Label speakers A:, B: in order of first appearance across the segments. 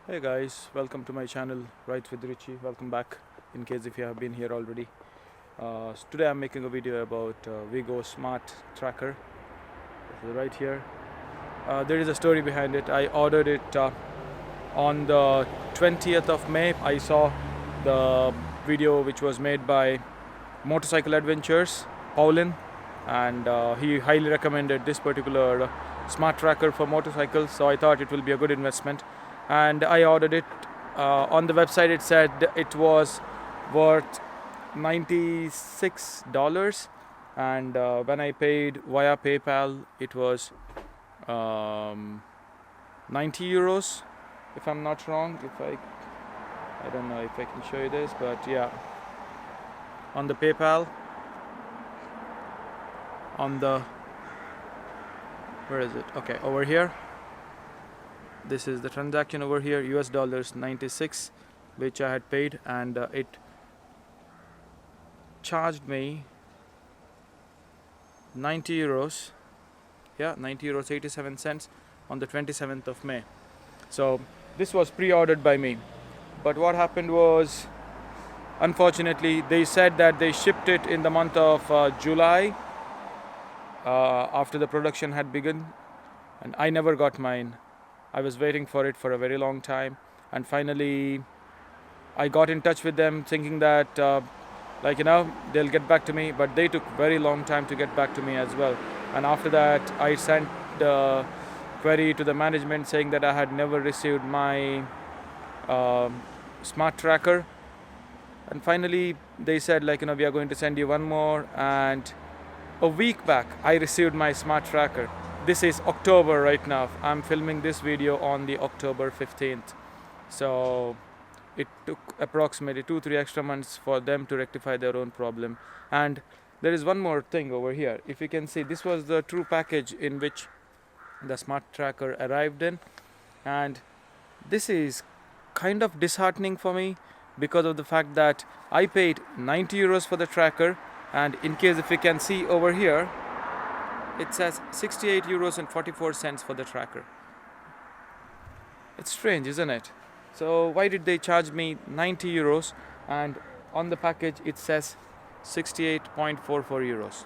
A: Hey guys, welcome to my channel Right with Richie. Welcome back in case if you have been here already. Today I'm making a video about Vigo Smart Tracker. This is right here. There is a story behind it. I ordered it on the 20th of May. I saw the video which was made by Motorcycle Adventures, Paulin, and he highly recommended this particular smart tracker for motorcycles, so I thought it will be a good investment and I ordered it. On the website it said it was worth $96, and when I paid via PayPal it was 90 euros, if I'm not wrong. I don't know if I can show you this, but yeah, on the PayPal, on the, where is it? Okay, over here, this is the transaction over here, US dollars 96, which I had paid, and it charged me 90 euros. Yeah, 90 euros 87 cents on the 27th of May. So this was pre-ordered by me, but what happened was, unfortunately, they said that they shipped it in the month of July, after the production had begun, and I never got mine. I was waiting for it for a very long time, and finally I got in touch with them thinking that they'll get back to me, but they took very long time to get back to me as well. And after that I sent the query to the management saying that I had never received my smart tracker, and finally they said we are going to send you one more, and a week back I received my smart tracker. This is October right now. I'm filming this video on the October 15th. So it took approximately 2-3 extra months for them to rectify their own problem. And there is one more thing over here. If you can see, this was the true package in which the smart tracker arrived in, and this is kind of disheartening for me because of the fact that I paid 90 euros for the tracker, and in case if you can see over here, it says 68 euros and 44 cents for the tracker. It's strange, isn't it? So why did they charge me 90 euros and on the package it says 68.44 euros?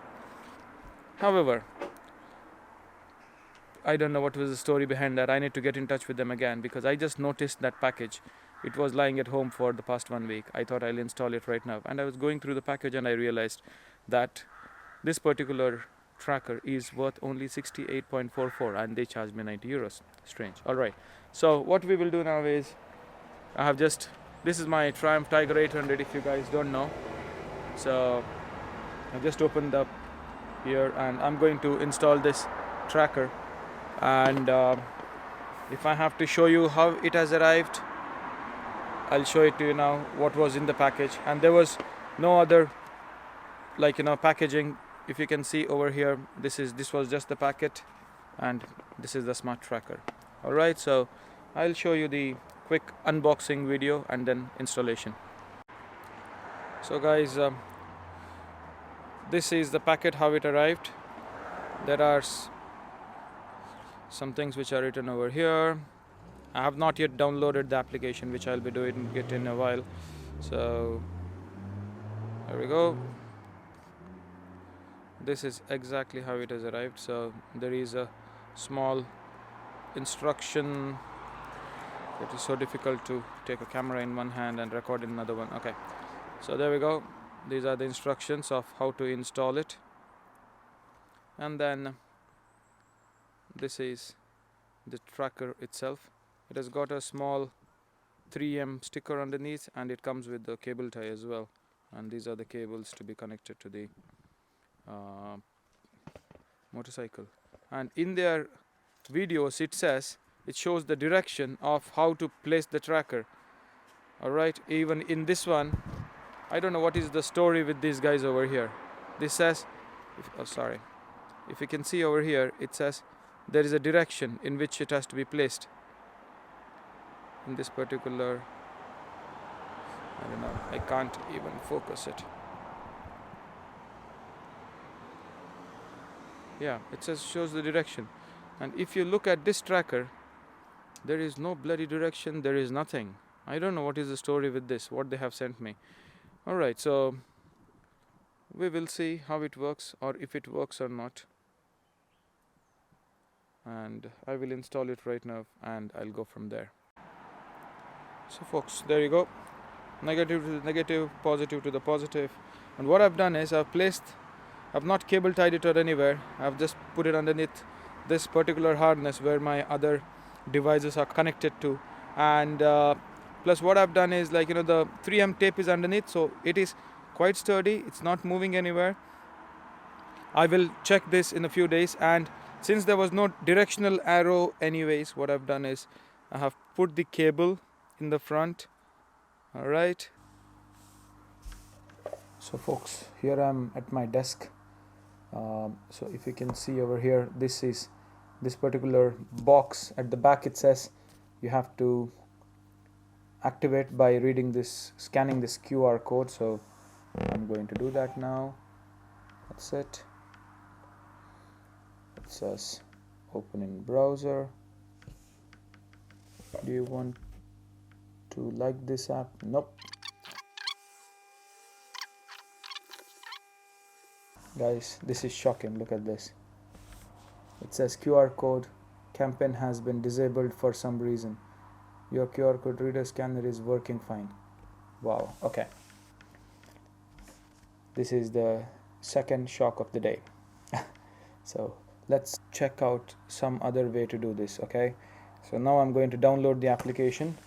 A: However, I don't know what was the story behind that. I need to get in touch with them again because I just noticed that package. It was lying at home for the past 1 week. I thought I'll install it right now, and I was going through the package and I realized that this particular tracker is worth only 68.44 and they charged me 90 euros. Strange. Alright, so what we will do now is, this is my Triumph Tiger 800 if you guys don't know. So I've just opened up here and I'm going to install this tracker, and if I have to show you how it has arrived, I'll show it to you now what was in the package. And there was no other packaging. If you can see over here, this was just the packet, and this is the smart tracker. Alright, so I'll show you the quick unboxing video and then installation. So guys, this is the packet, how it arrived. There are some things which are written over here. I have not yet downloaded the application, which I'll be doing it in a while. So there we go. This is exactly how it has arrived. So there is a small instruction. It is so difficult to take a camera in one hand and record in another one. Okay, so there we go. These are the instructions of how to install it, and then this is the tracker itself. It has got a small 3M sticker underneath, and it comes with the cable tie as well, and these are the cables to be connected to the motorcycle. And in their videos it shows the direction of how to place the tracker. Alright, even in this one, I don't know what is the story with these guys over here. This says, if you can see over here, it says there is a direction in which it has to be placed. In this particular, I don't know, I can't even focus it. Yeah, it shows the direction. And if you look at this tracker, There is no bloody direction, there is nothing. I don't know what is the story with this, what they have sent me. Alright, so we will see how it works, or if it works or not. And I will install it right now and I'll go from there. So folks, there you go. Negative to the negative, positive to the positive. And what I've done is I've not cable tied it or anywhere. I've just put it underneath this particular harness where my other devices are connected to. And plus what I've done is, like, the 3M tape is underneath, so it is quite sturdy. It's not moving anywhere. I will check this in a few days, and since there was no directional arrow anyways, what I've done is I have put the cable in the front. Alright. So folks, here I'm at my desk. So if you can see over here, this particular box at the back, it says you have to activate by scanning this QR code. So I'm going to do that now. That's it. It says open in browser. Do you want to like this app? Nope. Guys, this is shocking. Look at this. It says QR code campaign has been disabled for some reason. Your QR code reader scanner is working fine. Wow. Okay. This is the second shock of the day. So let's check out some other way to do this. Okay. So now I'm going to download the application.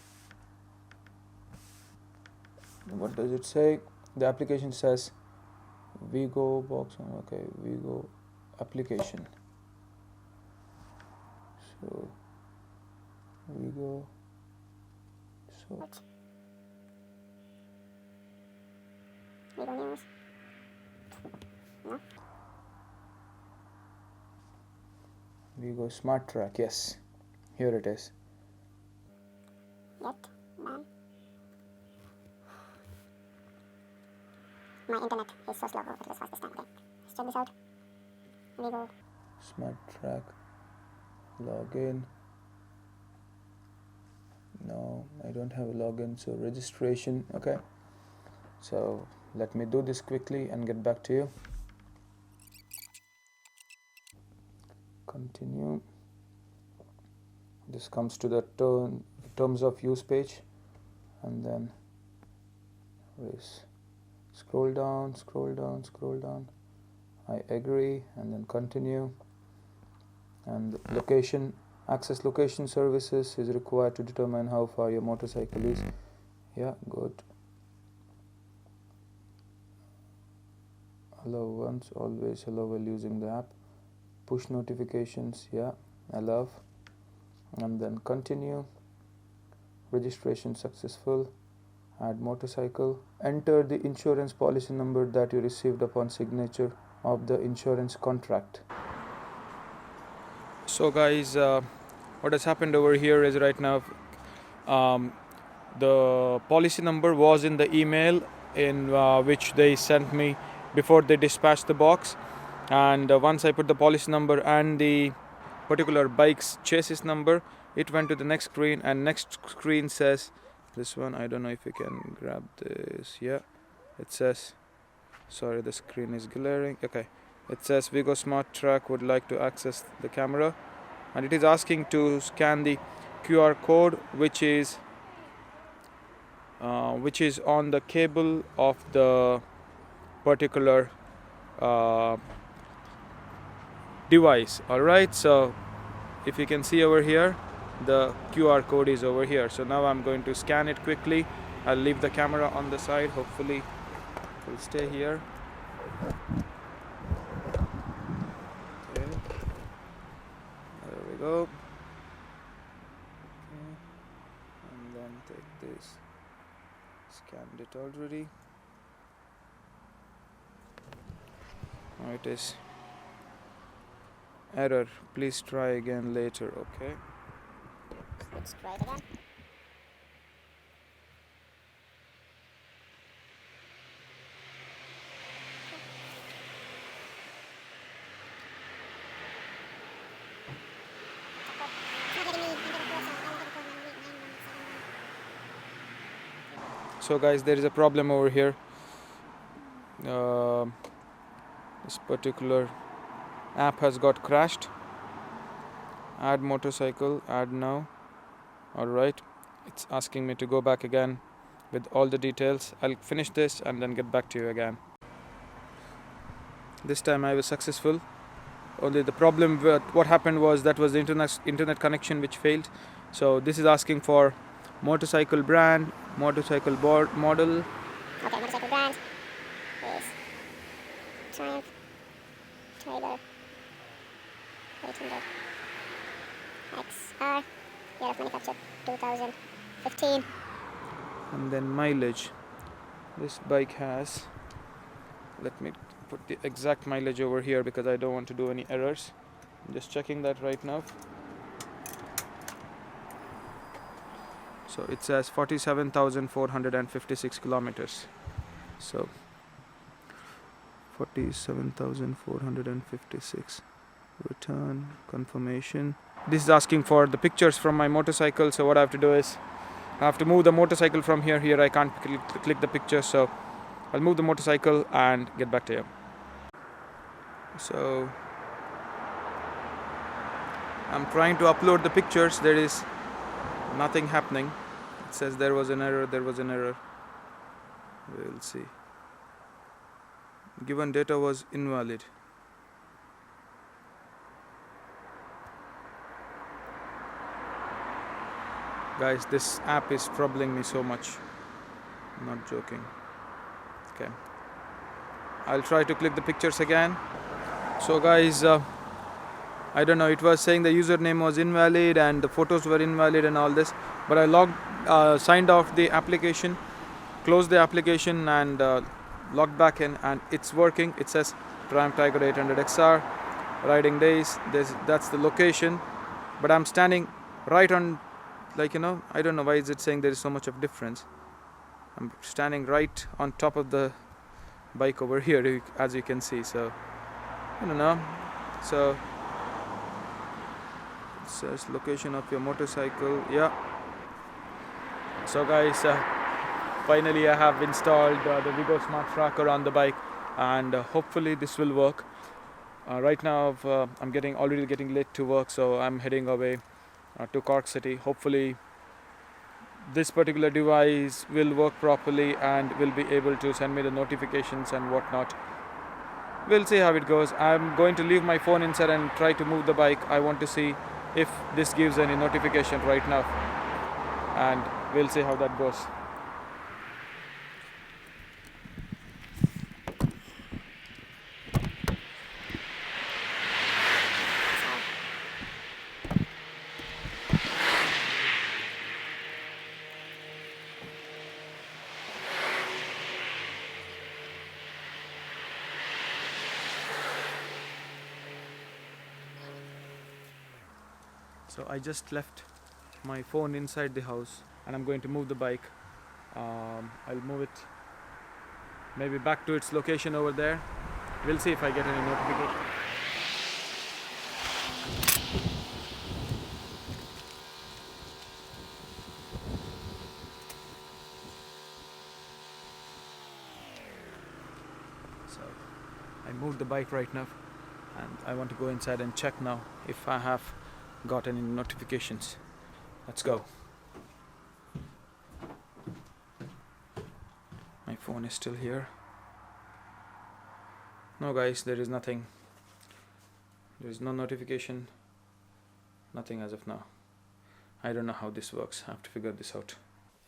A: What does it say? The application says Vigo box. Okay, Vigo application. So Vigo. So
B: Vigo News. No.
A: Vigo Smart Track. Yes, here it is.
B: Yet, man. My internet is so slow. Oh, it was fast this time. Okay, let's check this out. Vigo
A: Smart Track. Login. No, I don't have a login. So registration. Okay. So let me do this quickly and get back to you. Continue. This comes to the terms of use page, and then scroll down, scroll down, scroll down. I agree, and then continue. And location, access location services is required to determine how far your motorcycle is. Yeah, good. Allow once, always allow while using the app. Push notifications, yeah, allow. And then continue. Registration successful. Add motorcycle. Enter the insurance policy number that you received upon signature of the insurance contract. So guys, what has happened over here is right now the policy number was in the email in which they sent me before they dispatched the box, and once I put the policy number and the particular bike's chassis number, it went to the next screen, and next screen says this one. I don't know if you can grab this. Yeah, it says, sorry, the screen is glaring. Okay, it says Vigo Smart Track would like to access the camera, and it is asking to scan the QR code which is on the cable of the particular device. Alright, so if you can see over here, the QR code is over here. So now I'm going to scan it quickly. I'll leave the camera on the side. Hopefully it will stay here. Okay, there we go. Okay. And then take this. Scanned it already. Now it is error. Please try again later. Okay.
B: Let's try it again. It's not letting me enter the person.
A: So guys, there is a problem over here. This particular app has got crashed. Add motorcycle, add now. Alright, it's asking me to go back again with all the details. I'll finish this and then get back to you again. This time I was successful. Only the problem with what happened was that was the internet connection which failed. So this is asking for motorcycle brand, motorcycle board model.
B: Okay, motorcycle brand is Triumph Tiger 800 XR. Year of manufacture 2015.
A: And then mileage. This bike has, let me put the exact mileage over here because I don't want to do any errors. I'm just checking that right now. So it says 47,456 kilometers. So 47,456. Return confirmation. This is asking for the pictures from my motorcycle. So what I have to do is I have to move the motorcycle from here. Here I can't click the picture, so I'll move the motorcycle and get back to you. So I'm trying to upload the pictures. There is nothing happening. It says there was an error. We'll see. Given data was invalid. Guys, this app is troubling me so much. I'm not joking. Okay, I'll try to click the pictures again. So guys, I don't know, it was saying the username was invalid and the photos were invalid and all this, but I signed off the application, closed the application and logged back in, and it's working. It says Triumph Tiger 800 XR, riding days, that's the location, but I'm standing right on, I don't know why is it saying there is so much of difference. I'm standing right on top of the bike over here, as you can see. So I don't know. So it says location of your motorcycle. Yeah. So guys, finally I have installed the Vigo Smart Tracker on the bike, and hopefully this will work. Right now I'm already getting late to work, so I'm heading away to Cork City. Hopefully this particular device will work properly and will be able to send me the notifications and whatnot. We'll see how it goes. I'm going to leave my phone inside and try to move the bike. I want to see if this gives any notification right now, and we'll see how that goes. So I just left my phone inside the house and I'm going to move the bike. I'll move it maybe back to its location over there. We'll see if I get any notification. So I moved the bike right now and I want to go inside and check now if I have got any notifications. Let's go. My phone is still here. No guys, there is nothing. There is no notification. Nothing as of now. I don't know how this works. I have to figure this out.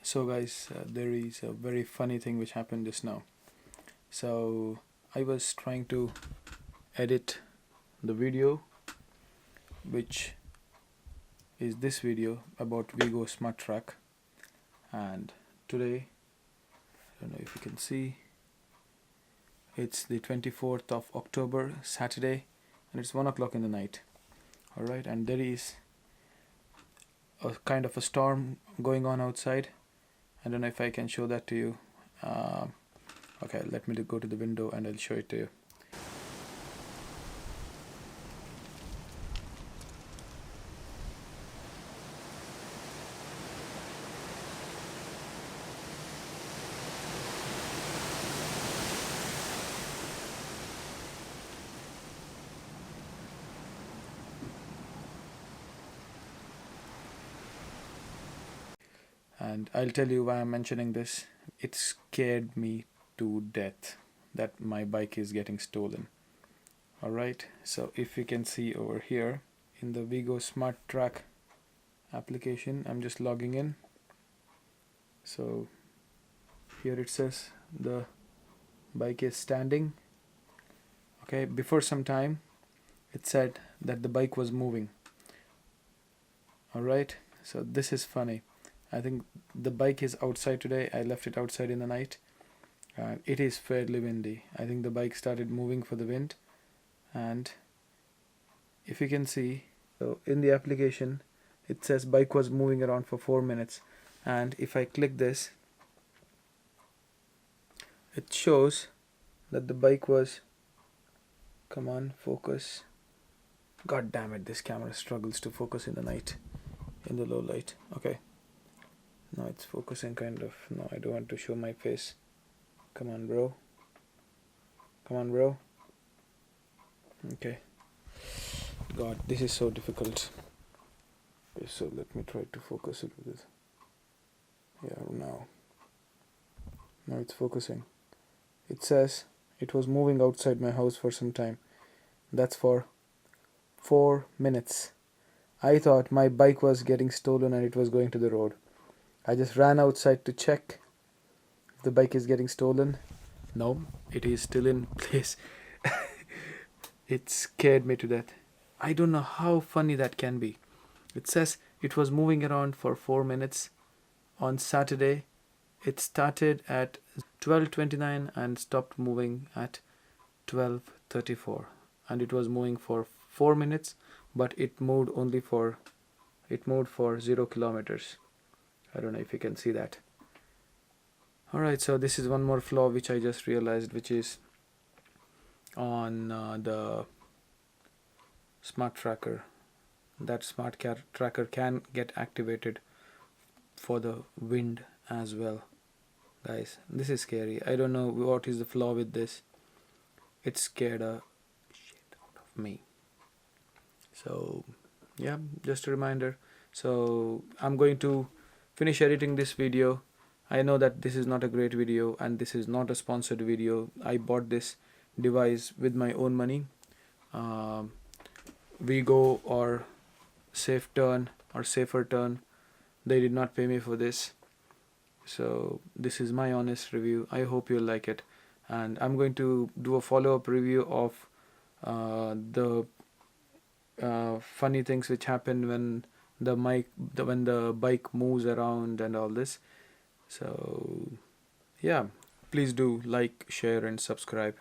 A: So guys, there is a very funny thing which happened just now. So I was trying to edit the video, which is this video about Vigo Smart Tracker, and today, I don't know if you can see, it's the 24th of October, Saturday, and it's 1 o'clock in the night. Alright, and there is a kind of a storm going on outside. I don't know if I can show that to you. Okay, let me go to the window and I'll show it to you. And I'll tell you why I'm mentioning this. It scared me to death that my bike is getting stolen. Alright, so if you can see over here in the Vigo Smart Track application, I'm just logging in. So here it says the bike is standing. Okay, before some time it said that the bike was moving. Alright, so this is funny. I think the bike is outside today. I left it outside in the night. It is fairly windy. I think the bike started moving for the wind. And if you can see, so in the application it says bike was moving around for 4 minutes. And if I click this, it shows that the bike was, come on, focus. God damn it, this camera struggles to focus in the night, in the low light. Okay, now it's focusing kind of. No, I don't want to show my face. Come on, bro. Come on, bro. Okay. God, this is so difficult. Okay, so let me try to focus it with this. Yeah, now it's focusing. It says it was moving outside my house for some time. That's for 4 minutes. I thought my bike was getting stolen and it was going to the road. I just ran outside to check if the bike is getting stolen. No, it is still in place. It scared me to death. I don't know how funny that can be. It says it was moving around for 4 minutes. On Saturday, it started at 12:29 and stopped moving at 12:34. And it was moving for 4 minutes, but it moved for 0 kilometers. I don't know if you can see that. Alright, so this is one more flaw which I just realized, which is on the smart tracker. That smart tracker can get activated for the wind as well. Guys, this is scary. I don't know what is the flaw with this. It scared a shit out of me. So yeah, just a reminder. So I'm going to finish editing this video. I know that this is not a great video and this is not a sponsored video. I bought this device with my own money. Vigo or Safer Turn, they did not pay me for this. So this is my honest review. I hope you'll like it, and I'm going to do a follow-up review of the funny things which happen when the bike moves around and all this. So yeah, please do like, share and subscribe,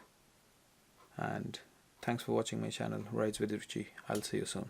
A: and thanks for watching my channel, Rides with Richie. I'll see you soon.